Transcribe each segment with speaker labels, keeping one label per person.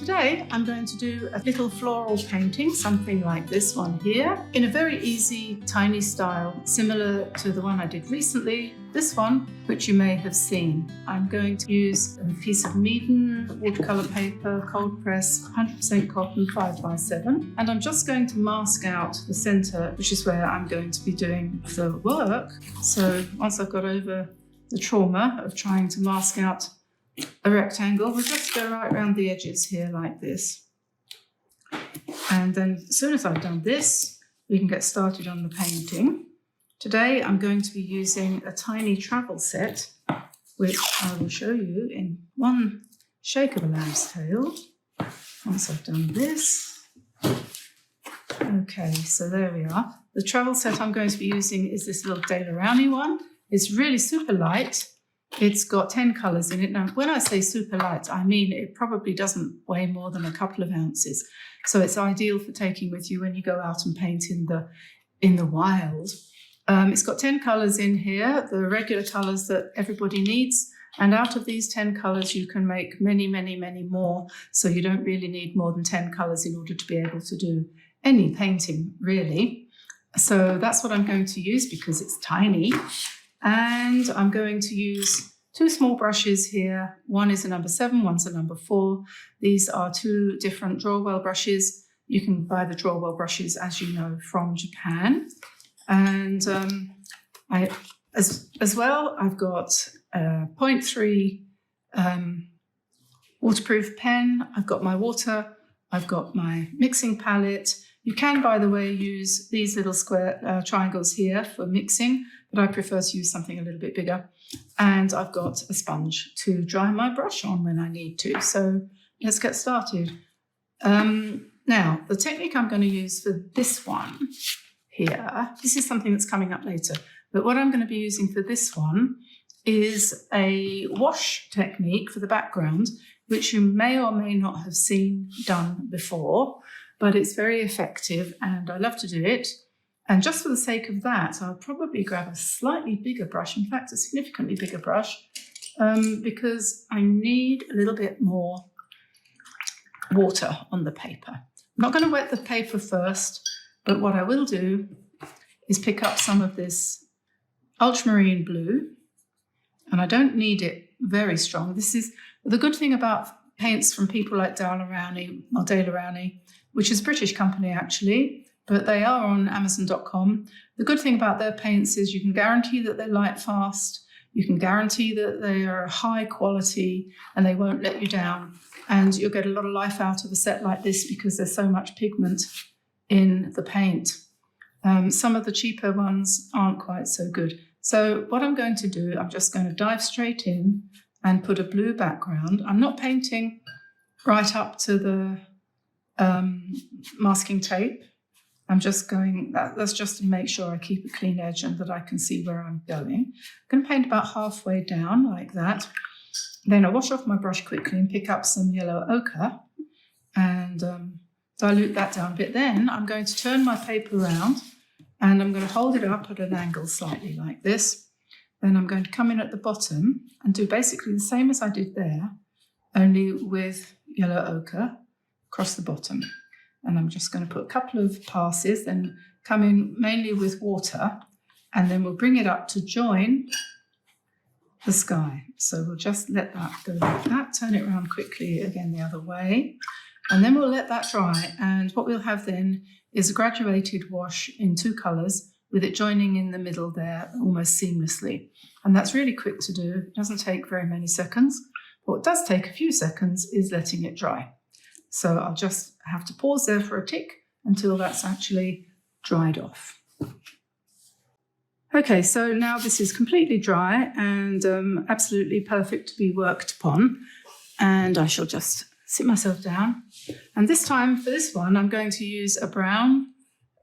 Speaker 1: Today I'm going to do a little floral painting, something like this one here, in a very easy, tiny style, similar to the one I did recently, this one, which you may have seen. I'm going to use a piece of Meaden watercolor paper, cold press, 100% cotton, 5x7, and I'm just going to mask out the center, which is where I'm going to be doing the work. So once I've got over the trauma of trying to mask out a rectangle, we'll just go right around the edges here like this. And then as soon as I've done this, we can get started on the painting. Today I'm going to be using a tiny travel set, which I will show you in one shake of a lamb's tail. Once I've done this. Okay, so there we are. The travel set I'm going to be using is this little Rowney one. It's really super light. It's got 10 colours in it. Now, when I say super light, I mean it probably doesn't weigh more than a couple of ounces. So it's ideal for taking with you when you go out and paint in the wild. It's got 10 colours in here, the regular colours that everybody needs. And out of these 10 colours, you can make many, many, many more. So you don't really need more than 10 colours in order to be able to do any painting, really. So that's what I'm going to use because it's tiny. And I'm going to use two small brushes here. One is a number 7, one's a number 4. These are two different Drawwell brushes. You can buy the Drawwell brushes, as you know, from Japan. And as well, I've got a 0.3 waterproof pen. I've got my water. I've got my mixing palette. You can, by the way, use these little square triangles here for mixing, but I prefer to use something a little bit bigger. And I've got a sponge to dry my brush on when I need to. So let's get started. Now, the technique I'm going to use for this one here, this is something that's coming up later, but what I'm going to be using for this one is a wash technique for the background, which you may or may not have seen done before, but it's very effective and I love to do it. And just for the sake of that, I'll probably grab a slightly bigger brush, in fact, a significantly bigger brush, because I need a little bit more water on the paper. I'm not going to wet the paper first, but what I will do is pick up some of this ultramarine blue, and I don't need it very strong. This is the good thing about paints from people like Rowney, which is a British company actually, but they are on Amazon.com. The good thing about their paints is you can guarantee that they light fast, you can guarantee that they are high quality and they won't let you down. And you'll get a lot of life out of a set like this because there's so much pigment in the paint. Some of the cheaper ones aren't quite so good. So what I'm going to do, I'm just going to dive straight in and put a blue background. I'm not painting right up to the masking tape. I'm just going, that's just to make sure I keep a clean edge and that I can see where I'm going. I'm going to paint about halfway down like that. Then I wash off my brush quickly and pick up some yellow ochre and dilute that down a bit. Then I'm going to turn my paper around and I'm going to hold it up at an angle slightly like this. Then I'm going to come in at the bottom and do basically the same as I did there, only with yellow ochre across the bottom. And I'm just going to put a couple of passes, then come in mainly with water, and then we'll bring it up to join the sky. So we'll just let that go like that, turn it around quickly again the other way, and then we'll let that dry. And what we'll have then is a graduated wash in two colours with it joining in the middle there almost seamlessly. And that's really quick to do. It doesn't take very many seconds. What does take a few seconds is letting it dry. So I'll just have to pause there for a tick until that's actually dried off. Okay, so now this is completely dry and absolutely perfect to be worked upon. And I shall just sit myself down. And this time for this one, I'm going to use a brown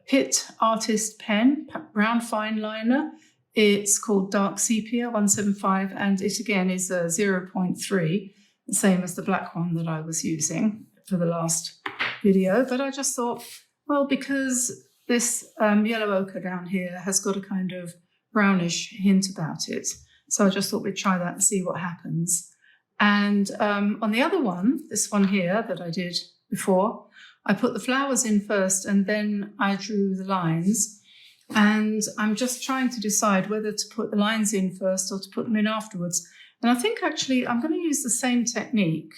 Speaker 1: Pitt Artist pen, brown fine liner. It's called Dark Sepia 175, and it again is a 0.3, the same as the black one that I was using for the last video. But I just thought, well, because this yellow ochre down here has got a kind of brownish hint about it, so I just thought we'd try that and see what happens. And on the other one, this one here that I did before, I put the flowers in first and then I drew the lines. And I'm just trying to decide whether to put the lines in first or to put them in afterwards. And I think actually I'm going to use the same technique.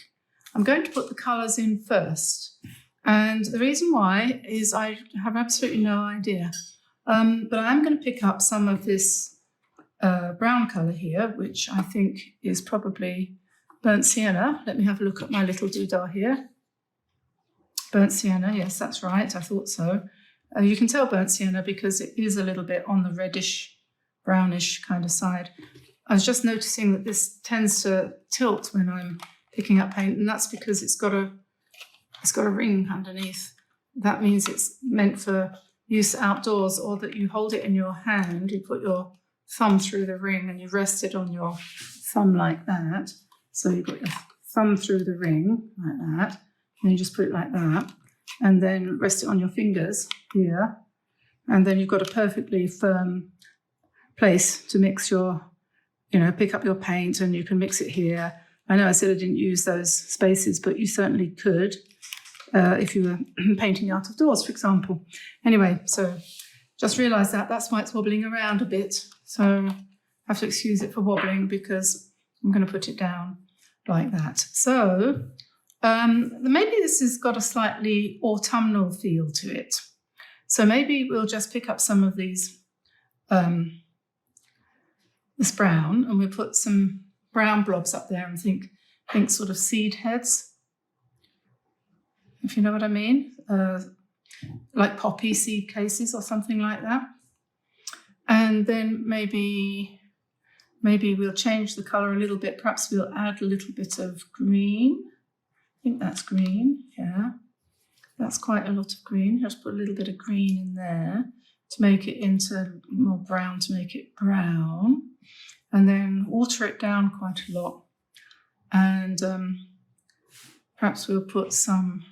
Speaker 1: I'm going to put the colours in first. And the reason why is I have absolutely no idea. But I am going to pick up some of this brown colour here, which I think is probably burnt sienna. Let me have a look at my little doodah here. Burnt sienna, yes, that's right. I thought so. You can tell burnt sienna because it is a little bit on the reddish, brownish kind of side. I was just noticing that this tends to tilt when I'm picking up paint, and that's because it's got a ring underneath. That means it's meant for use outdoors, or that you hold it in your hand, you put your thumb through the ring and you rest it on your thumb like that. So you've got your thumb through the ring like that, and you just put it like that, and then rest it on your fingers here, and then you've got a perfectly firm place to mix your, pick up your paint, and you can mix it here. I know I said I didn't use those spaces, but you certainly could if you were painting out of doors, for example. Anyway, so just realised that's why it's wobbling around a bit. So I have to excuse it for wobbling because I'm going to put it down like that. So maybe this has got a slightly autumnal feel to it. So maybe we'll just pick up some of these, this brown, and we'll put some brown blobs up there and think sort of seed heads, if you know what I mean, like poppy seed cases or something like that. And then maybe we'll change the colour a little bit. Perhaps we'll add a little bit of green. I think that's green, yeah. That's quite a lot of green. Just put a little bit of green in there to make it into more brown, to make it brown. And then water it down quite a lot. And perhaps we'll put some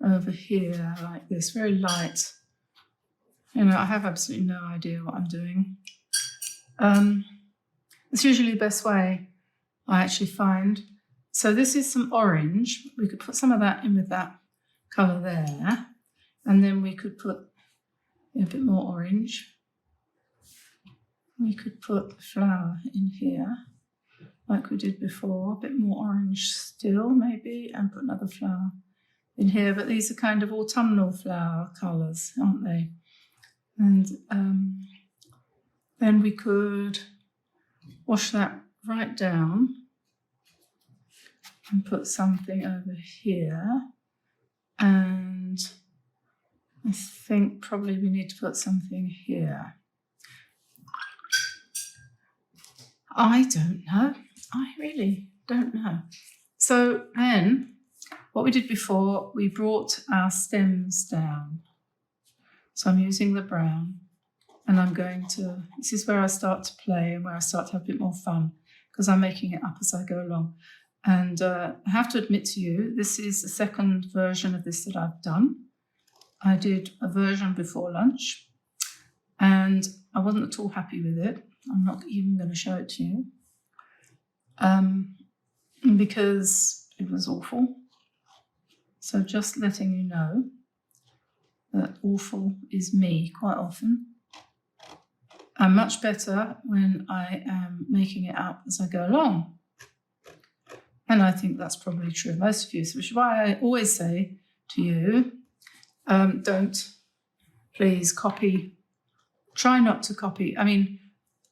Speaker 1: over here like this, very light. I have absolutely no idea what I'm doing. It's usually the best way, I actually find. So this is some orange. We could put some of that in with that colour there. And then we could put a bit more orange. We could put the flower in here, like we did before. A bit more orange still, maybe, and put another flower in here. But these are kind of autumnal flower colours, aren't they? And then we could wash that right down and put something over here. And I think probably we need to put something here. I don't know. I really don't know. So then what we did before, we brought our stems down. So I'm using the brown, and I'm going to, this is where I start to play and where I start to have a bit more fun, because I'm making it up as I go along. And I have to admit to you, this is the second version of this that I've done. I did a version before lunch, and I wasn't at all happy with it. I'm not even going to show it to you, because it was awful. So just letting you know that awful is me quite often. I'm much better when I am making it up as I go along. And I think that's probably true of most of you, which is why I always say to you, don't please copy, try not to copy. I mean,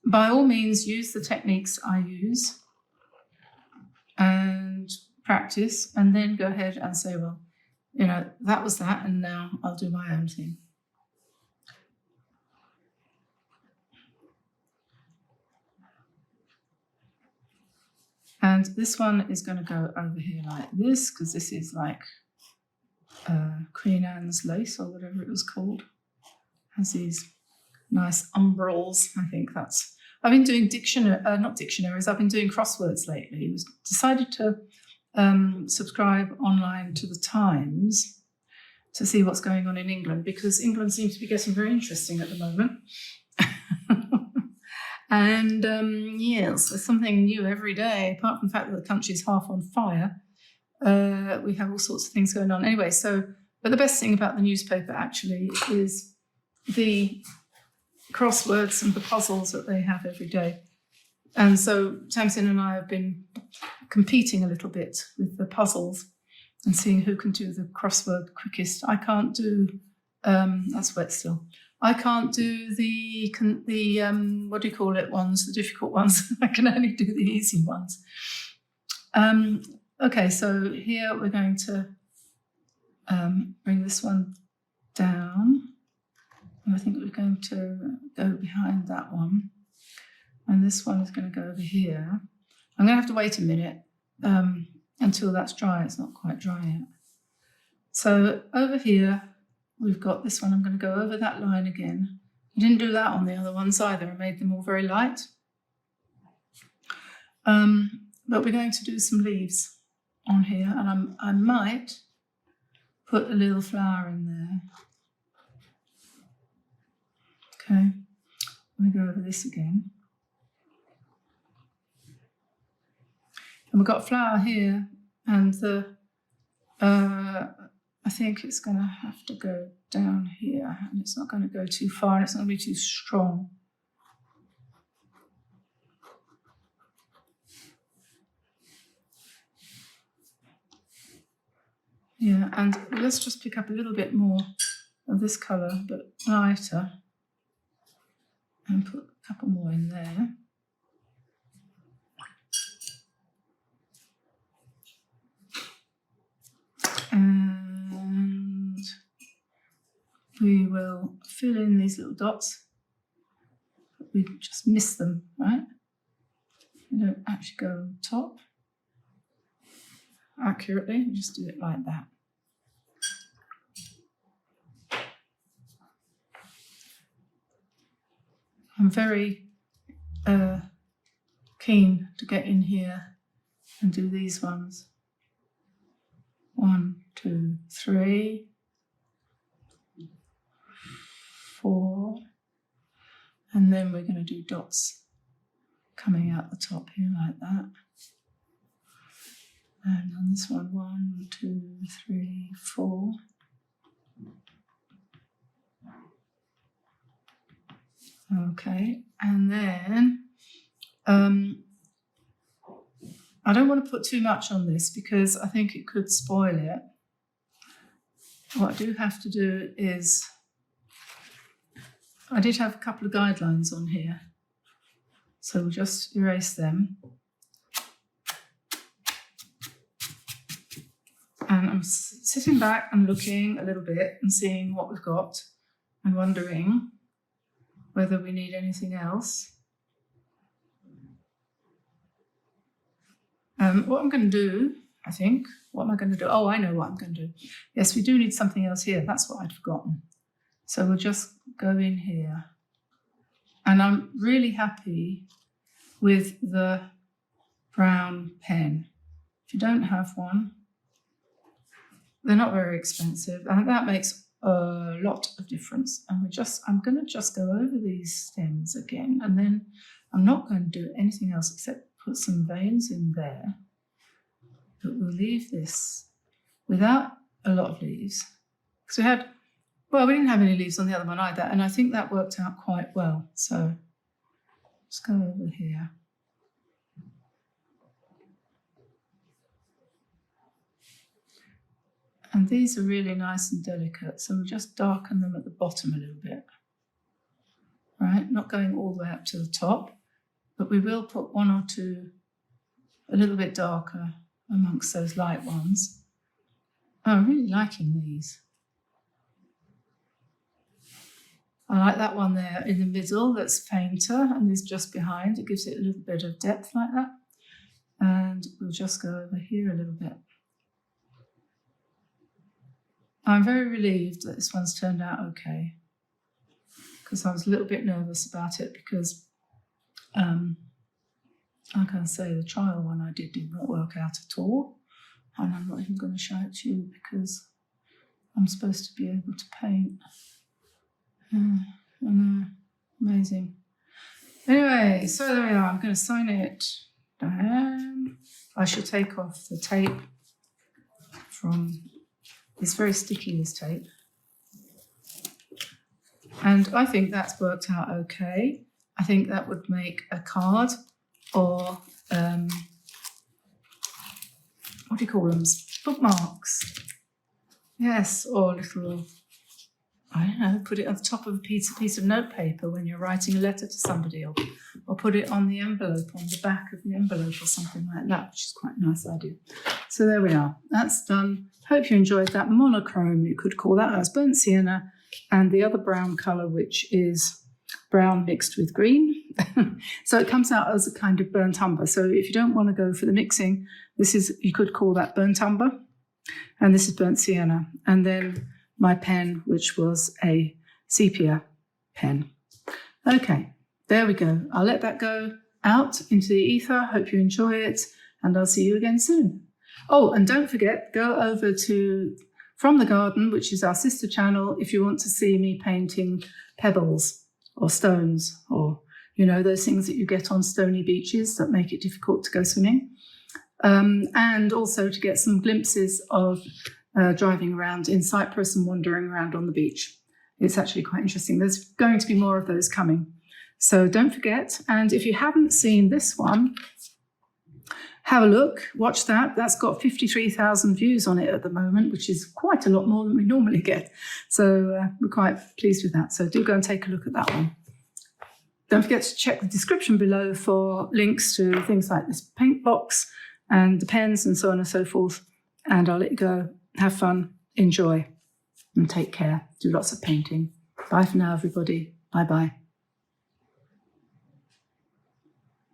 Speaker 1: by all means, use the techniques I use and practice, and then go ahead and say, well, that was that, and now I'll do my own thing. And this one is going to go over here like this, because this is like Queen Anne's lace, or whatever it was called. Has these nice umbrals. I think that's, I've been doing not dictionaries, I've been doing crosswords lately. I decided to subscribe online to the Times to see what's going on in England, because England seems to be getting very interesting at the moment. And yes, there's something new every day, apart from the fact that the country's half on fire. We have all sorts of things going on. Anyway, but the best thing about the newspaper actually is the crosswords and the puzzles that they have every day. And so Tamsin and I have been competing a little bit with the puzzles and seeing who can do the crossword quickest. I can't do, that's wet still. I can't do the what do you call it ones, the difficult ones. I can only do the easy ones. Okay, so here we're going to bring this one down. And I think we're going to go behind that one. And this one is going to go over here. I'm going to have to wait a minute until that's dry. It's not quite dry yet. So over here, we've got this one. I'm going to go over that line again. I didn't do that on the other ones either. I made them all very light. But we're going to do some leaves on here. And I might put a little flower in there. Okay. Let me go over this again. And we've got a flower here, and I think it's going to have to go down here, and it's not going to go too far, and it's not going to be too strong. Yeah, and let's just pick up a little bit more of this colour, but lighter, and put a couple more in there. And we will fill in these little dots, but we just miss them, right? We don't actually go on top accurately, we just do it like that. I'm very keen to get in here and do these ones. 1, 2, 3, 4, and then we're going to do dots coming out the top here like that. And on this one, 1, 2, 3, 4. Okay, and then I don't want to put too much on this because I think it could spoil it. What I do have to do is, I did have a couple of guidelines on here, so we'll just erase them. And I'm sitting back and looking a little bit and seeing what we've got and wondering whether we need anything else. What I'm going to do, I think, what am I going to do? Oh, I know what I'm going to do. Yes, we do need something else here. That's what I'd forgotten. So we'll just go in here. And I'm really happy with the brown pen. If you don't have one, they're not very expensive. And that makes a lot of difference. And I'm going to just go over these stems again. And then I'm not going to do anything else except put some veins in there, but we'll leave this without a lot of leaves. Because we didn't have any leaves on the other one either, and I think that worked out quite well. So let's go over here. And these are really nice and delicate, so we'll just darken them at the bottom a little bit. Right, not going all the way up to the top, but we will put 1 or 2 a little bit darker amongst those light ones. Oh, I'm really liking these. I like that one there in the middle that's fainter and is just behind. It gives it a little bit of depth like that. And we'll just go over here a little bit. I'm very relieved that this one's turned out okay, because I was a little bit nervous about it because like I say, the trial one I did not work out at all, and I'm not even going to show it to you because I'm supposed to be able to paint. I know, amazing. Anyway, so there we are. I'm going to sign it, Diane. I shall take off the tape from, it's very sticky, this tape. And I think that's worked out okay. I think that would make a card or, what do you call them? Bookmarks. Yes, or little, I don't know, put it on the top of a piece of notepaper when you're writing a letter to somebody, or put it on the envelope, on the back of the envelope or something like that, which is quite a nice idea. So there we are. That's done. Hope you enjoyed that. Monochrome, you could call that. That's burnt sienna, and the other brown colour, which is brown mixed with green. So it comes out as a kind of burnt umber. So if you don't want to go for the mixing, this is, you could call that burnt umber. And this is burnt sienna. And then my pen, which was a sepia pen. Okay, there we go. I'll let that go out into the ether. Hope you enjoy it, and I'll see you again soon. Oh, and don't forget, go over to From the Garden, which is our sister channel, if you want to see me painting pebbles or stones, or, you know, those things that you get on stony beaches that make it difficult to go swimming. And also to get some glimpses of driving around in Cyprus and wandering around on the beach. It's actually quite interesting. There's going to be more of those coming. So don't forget. And if you haven't seen this one, have a look, watch that. That's got 53,000 views on it at the moment, which is quite a lot more than we normally get. So we're quite pleased with that. So do go and take a look at that one. Don't forget to check the description below for links to things like this paint box and the pens and so on and so forth. And I'll let you go. Have fun, enjoy, and take care. Do lots of painting. Bye for now, everybody. Bye-bye.